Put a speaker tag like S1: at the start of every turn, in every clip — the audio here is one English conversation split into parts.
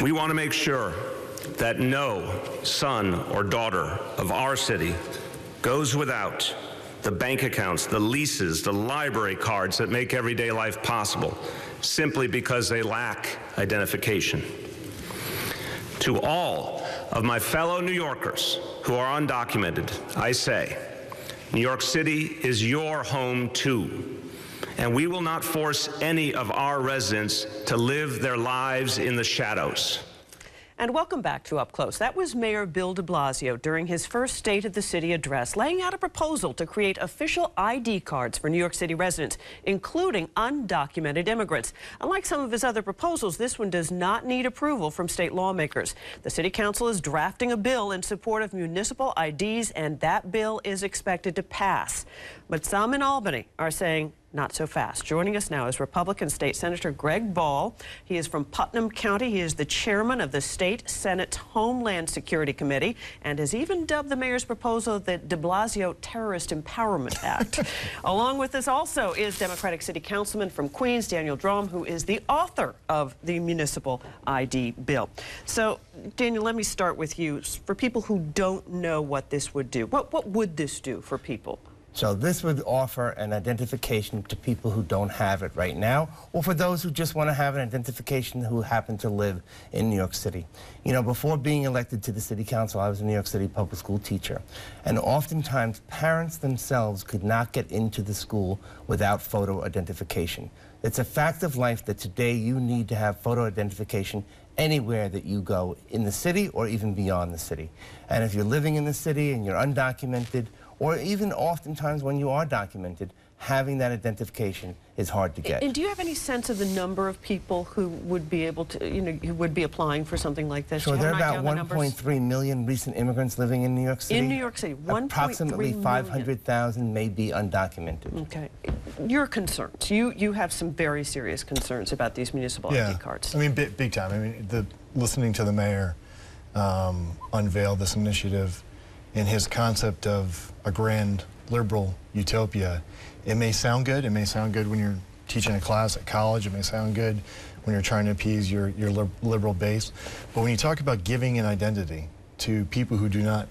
S1: We want to make sure that no son or daughter of our city goes without the bank accounts, the leases, the library cards that make everyday life possible, simply because they lack identification. To all of my fellow New Yorkers who are undocumented, I say, New York City is your home too, and we will not force any of our residents to live their lives in the shadows.
S2: And welcome back to Up Close. That was Mayor Bill de Blasio during his first State of the City address, laying out a proposal to create official ID cards for New York City residents, including undocumented immigrants. Unlike some of his other proposals, this one does not need approval from state lawmakers. The City Council is drafting a bill in support of municipal IDs, and that bill is expected to pass. But some in Albany are saying, not so fast. Joining us now is Republican State Senator Greg Ball. He is from Putnam County. He is the chairman of the State Senate's Homeland Security Committee and has even dubbed the mayor's proposal the de Blasio Terrorist Empowerment Act. Along with us also is Democratic City Councilman from Queens, Daniel Dromm, who is the author of the municipal ID bill. So, Daniel, let me start with you. For people who don't know what this would do, what would this do for people?
S3: So this would offer an identification to people who don't have it right now, or for those who just want to have an identification who happen to live in New York City. You know, before being elected to the City Council, I was a New York City public school teacher. And oftentimes, parents themselves could not get into the school without photo identification. It's a fact of life that today you need to have photo identification anywhere that you go in the city or even beyond the city. And if you're living in the city and you're undocumented, or even oftentimes when you are documented, having that identification is hard to get.
S2: And do you have any sense of the number of people who would be able to, you know, who would be applying for something like this?
S3: Sure, there are about 1.3 million recent immigrants living in New York City.
S2: In New York City, 1.3 million.
S3: Approximately 500,000 may be undocumented.
S2: Okay. Your concerns. You have some very serious concerns about these municipal ID cards.
S4: I mean, big time. I mean, listening to the mayor unveil this initiative in his concept of a grand liberal utopia, it may sound good. It may sound good when you're teaching a class at college. It may sound good when you're trying to appease your liberal base. But when you talk about giving an identity to people who do not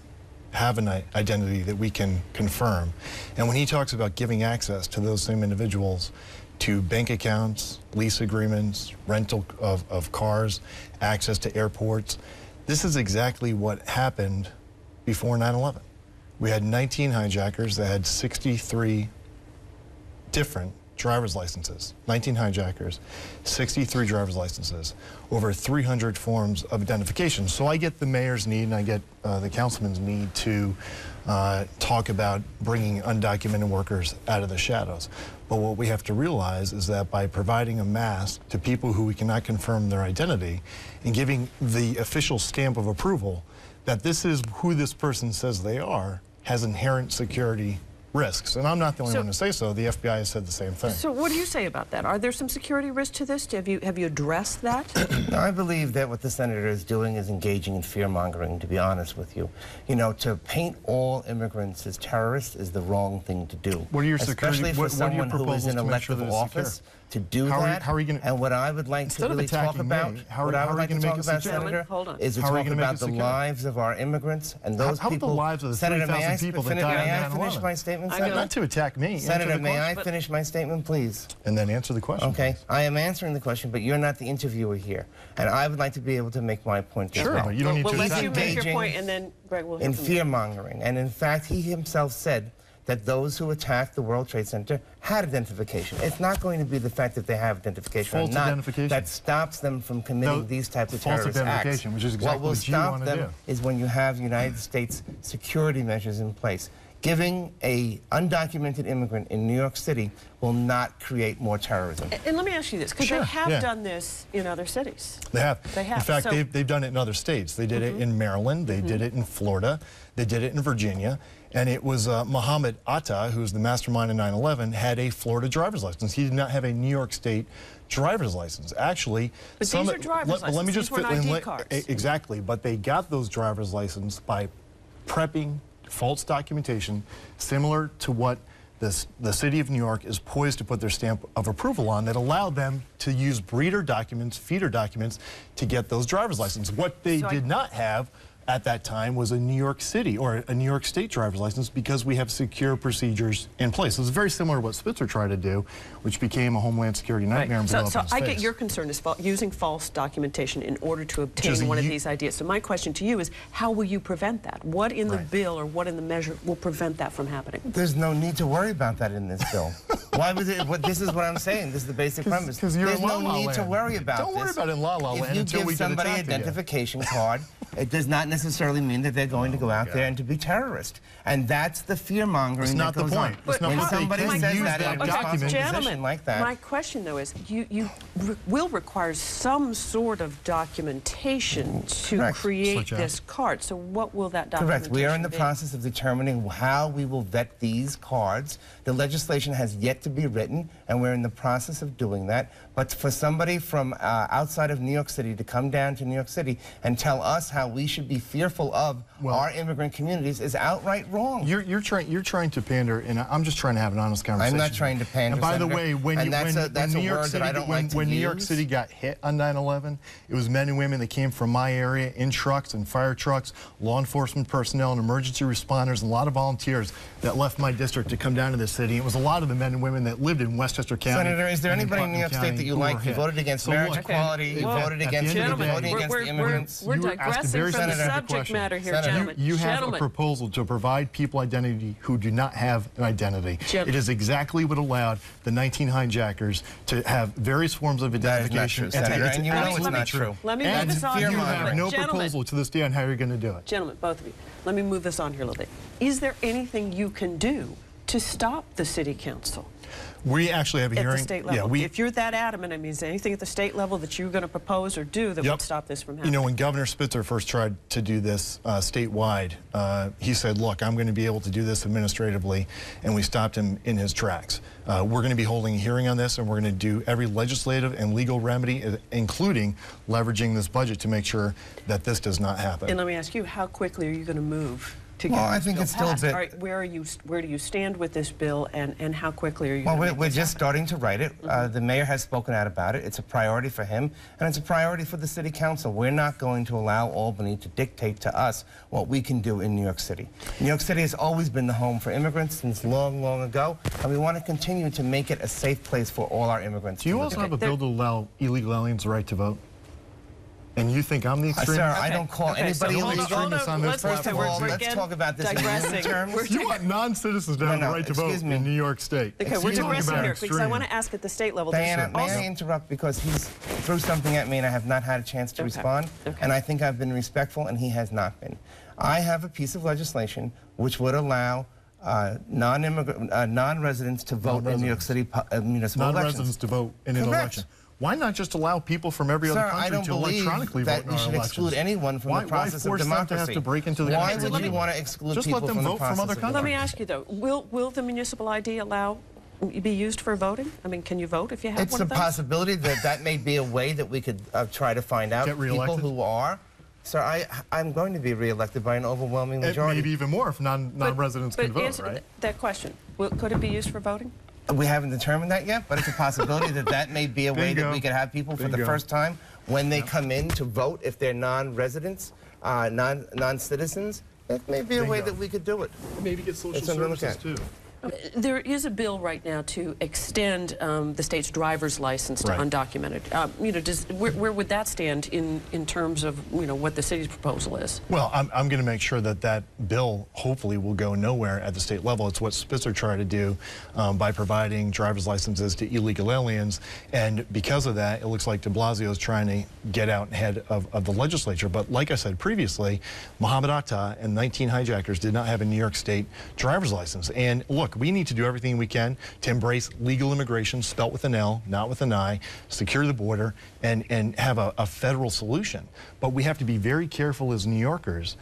S4: have an identity that we can confirm, and when he talks about giving access to those same individuals to bank accounts, lease agreements, rental of cars, access to airports, this is exactly what happened before 9/11. We had 19 hijackers that had 63 different driver's licenses. 19 hijackers, 63 driver's licenses, over 300 forms of identification. So I get the mayor's need and I get the councilman's need to talk about bringing undocumented workers out of the shadows. But what we have to realize is that by providing a mask to people who we cannot confirm their identity and giving the official stamp of approval that this is who this person says they are, has inherent security risks. And I'm not the only one to say so. The FBI has said the same thing.
S2: So what do you say about that? Are there some security risks to this? Have you addressed that?
S3: No, I believe that what the senator is doing is engaging in fear-mongering, to be honest with you. You know, to paint all immigrants as terrorists is the wrong thing to do.
S4: What are your security,
S3: especially for someone who is in elective office to do that.
S4: How are you going to,
S3: and what I would like to really talk about, what I would like to talk about, Senator, is to talk about the lives of our immigrants and those people.
S4: How about the lives of the 3,000 people that died
S3: May I finish my statement, Senator?
S4: Not to attack me.
S3: Senator, may I finish my statement, please?
S4: And then answer the question.
S3: Okay, I am answering the question, but you're not the interviewer here. And I would like to be able to make my point as well.
S4: Sure, but you don't need to attack me.
S2: We'll let you make your point, and then Greg will hear
S3: in
S2: from
S3: fear-mongering. And in fact, he himself said that those who attacked the World Trade Center had identification. It's not going to be the fact that they have identification or not that stops them from committing these types of terrorist acts.
S4: Which is exactly
S3: what will stop them
S4: do.
S3: is when you have United States security measures in place. Giving an undocumented immigrant in New York City will not create more terrorism.
S2: And let me ask you this, because they have done this in other cities.
S4: They have. In fact, they've done it in other states. They did it in Maryland. They did it in Florida. They did it in Virginia. And it was Mohammed Atta, who's the mastermind of 9/11, had a Florida driver's license. He did not have a New York State driver's license. Actually,
S2: but these are driver's licenses.
S4: Let me just
S2: these were ID cards.
S4: Exactly, but they got those driver's licenses by prepping false documentation, similar to what the city of New York is poised to put their stamp of approval on that allowed them to use breeder documents, feeder documents, to get those driver's licenses. What they did not have at that time was a New York City or a New York State driver's license, because we have secure procedures in place. It's very similar to what Spitzer tried to do, which became a Homeland Security nightmare.
S2: Right.
S4: And
S2: So I get your concern is using false documentation in order to obtain one of these ideas. So my question to you is, how will you prevent that? What in the bill or what in the measure will prevent that from happening?
S3: There's no need to worry about that in this bill. Why was it? This is what I'm saying. This is the basic premise.
S4: There's
S3: no need to worry about this.
S4: Don't worry about it in La La Land until we
S3: If you give somebody an identification card, it does not necessarily mean that they're going to go out there and to be terrorists. And that's the fear-mongering that goes on.
S4: But
S3: when somebody says
S4: use
S3: that in a
S4: document,
S3: position like that.
S2: My question, though, is you will require some sort of documentation to create this card. So what will that documentation
S3: Correct. We are in the
S2: be?
S3: process of determining how we will vet these cards. The legislation has yet to be written, and we're in the process of doing that. But for somebody from outside of New York City to come down to New York City and tell us how we should be fearful of our immigrant communities is outright wrong.
S4: You're trying to pander, and I'm just trying to have an honest conversation.
S3: I'm not trying to pander.
S4: And by the way, when New York
S3: use.
S4: City got hit on 9/11, it was men and women that came from my area in trucks and fire trucks, law enforcement personnel and emergency responders, and a lot of volunteers that left my district to come down to this city. It was a lot of the men and women that lived in Westchester County.
S3: Senator, is there anybody in New York State that you like? You voted against marriage equality. You voted against the immigrants.
S2: We're digressing from the subject matter here, gentlemen.
S4: You have a proposal to provide people identity who do not have an identity. It is exactly what allowed the 19 hijackers to have various forms of identification.
S3: That is not true, Senator, and you know it's not true.
S2: Let me move this on here.
S4: You have no proposal to this day on how you're going to do it.
S2: Gentlemen, both of you, let me move this on here a little bit. Is there anything you can do to stop the city council?
S4: We actually have a hearing.
S2: At the state level. If you're that adamant, I mean, is there anything at the state level that you're going to propose or do that would stop this from happening?
S4: You know, when Governor Spitzer first tried to do this statewide, he said, look, I'm going to be able to do this administratively, and we stopped him in his tracks. We're going to be holding a hearing on this, and we're going to do every legislative and legal remedy, including leveraging this budget to make sure that this does not happen.
S2: And let me ask you, how quickly are you going to move?
S3: Well, I think it's still a bit.
S2: All right, where do you stand with this bill, and how quickly are you?
S3: Well, we're just starting to write it. The mayor has spoken out about it. It's a priority for him, and it's a priority for the city council. We're not going to allow Albany to dictate to us what we can do in New York City. New York City has always been the home for immigrants since long, long ago, and we want to continue to make it a safe place for all our immigrants.
S4: Do you also have a bill to allow illegal aliens the right to vote? And you think I'm the extremist?
S3: Sir, I don't call anybody illegal.
S4: First of all,
S3: let's talk about this in terms.
S4: You want non-citizens to have the right to vote in New York State.
S2: Okay, we're digressing here because I want to ask at the state level.
S3: Diana, may I interrupt because he's threw something at me and I have not had a chance to respond, and I think I've been respectful and he has not been. I have a piece of legislation which would allow non-residents to vote in New York City municipal elections.
S4: Non-residents to vote in an election. Why not just allow people from every other country to electronically vote in our elections?
S3: I don't believe that you should exclude anyone from the process of democracy.
S4: Why force them to have to break into the
S3: Why would you want to exclude people from the process of democracy?
S2: Let me ask you, though, will the municipal ID be used for voting? I mean, can you vote if you have one of those?
S3: It's a possibility that may be a way that we could try to find out people who are. Sir, I'm going to be reelected by an overwhelming majority.
S4: Maybe even more if non-residents can vote, right?
S2: That question, could it be used for voting?
S3: We haven't determined that yet, but it's a possibility that may be a way that we could have people for the first time when they come in to vote if they're non-residents, non-citizens. It may be a way that we could do it.
S4: Maybe get social services too.
S2: There is a bill right now to extend the state's driver's license to undocumented. Where would that stand in terms of what the city's proposal is?
S4: Well, I'm going to make sure that bill hopefully will go nowhere at the state level. It's what Spitzer tried to do by providing driver's licenses to illegal aliens, and because of that, it looks like de Blasio is trying to get out ahead of the legislature. But like I said previously, Mohammed Atta and 19 hijackers did not have a New York State driver's license. And look, we need to do everything we can to embrace legal immigration, spelt with an L, not with an I, secure the border, and have a federal solution. But we have to be very careful as New Yorkers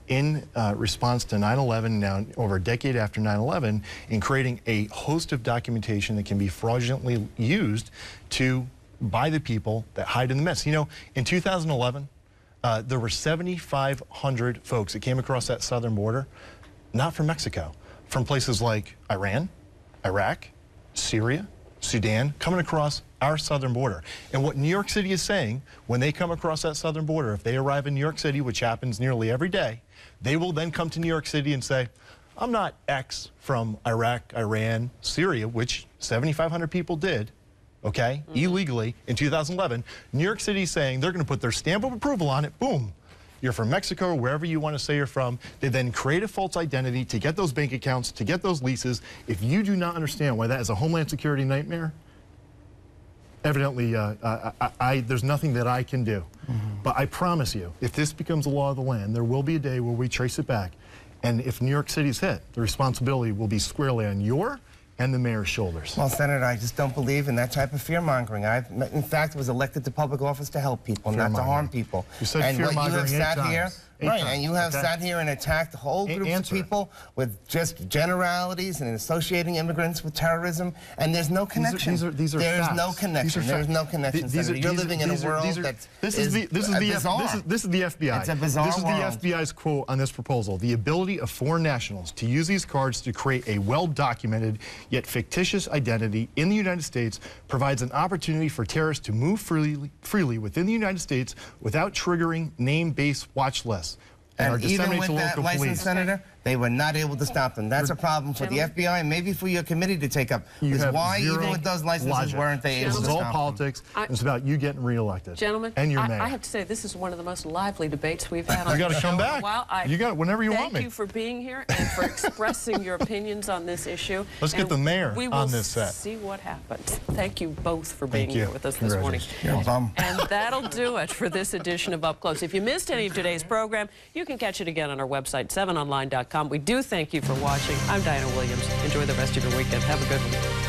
S4: in response to 9/11, now over a decade after 9/11, in creating a host of documentation that can be fraudulently used by the people that hide in the mess. You know, in 2011, there were 7,500 folks that came across that southern border, not from Mexico, from places like Iran, Iraq, Syria, Sudan, coming across our southern border. And what New York City is saying, when they come across that southern border, if they arrive in New York City, which happens nearly every day, they will then come to New York City and say, I'm not X from Iraq, Iran, Syria, which 7,500 people did, okay, illegally in 2011. New York City is saying they're going to put their stamp of approval on it, boom. You're from Mexico or wherever you want to say you're from. They then create a false identity to get those bank accounts, to get those leases. If you do not understand why that is a Homeland Security nightmare, evidently there's nothing that I can do. But I promise you, if this becomes a law of the land, there will be a day where we trace it back. And if New York City's hit, the responsibility will be squarely on your and the mayor's shoulders.
S3: Well, Senator, I just don't believe in that type of fear-mongering. In fact, was elected to public office to help people, not to harm people.
S4: You said
S3: and
S4: fear-mongering
S3: you have sat
S4: 8 times.
S3: here, and you have sat here and attacked whole groups of people with just generalities and associating immigrants with terrorism, and there's no connection.
S4: These are
S3: There's
S4: facts.
S3: no connection. There's no connection, Senator. You're living in a world that's
S4: This is the FBI.
S3: It's a bizarre
S4: This is
S3: world.
S4: the FBI's quote on this proposal. The ability of foreign nationals to use these cards to create a well-documented yet fictitious identity in the United States provides an opportunity for terrorists to move freely within the United States without triggering name-based watch lists.
S3: And even with that license, Senator, they were not able to stop them. That's a problem for the FBI and maybe for your committee to take up. Because why, even with those licenses, weren't they able to stop them?
S4: This is all politics. It's about you getting reelected.
S2: Gentlemen,
S4: and your mayor.
S2: I have to say, this is one of the most lively debates we've had on
S4: You got to come back. You got it whenever you want me.
S2: Thank you for being here and for expressing your opinions on this issue.
S4: Let's get the mayor on this set.
S2: We will see what happens. Thank you both for being here with us this morning.
S3: You're a bum.
S2: And that'll do it for this edition of Up Close. If you missed any of today's program, you can catch it again on our website, 7online.com. We do thank you for watching. I'm Diana Williams. Enjoy the rest of your weekend. Have a good one.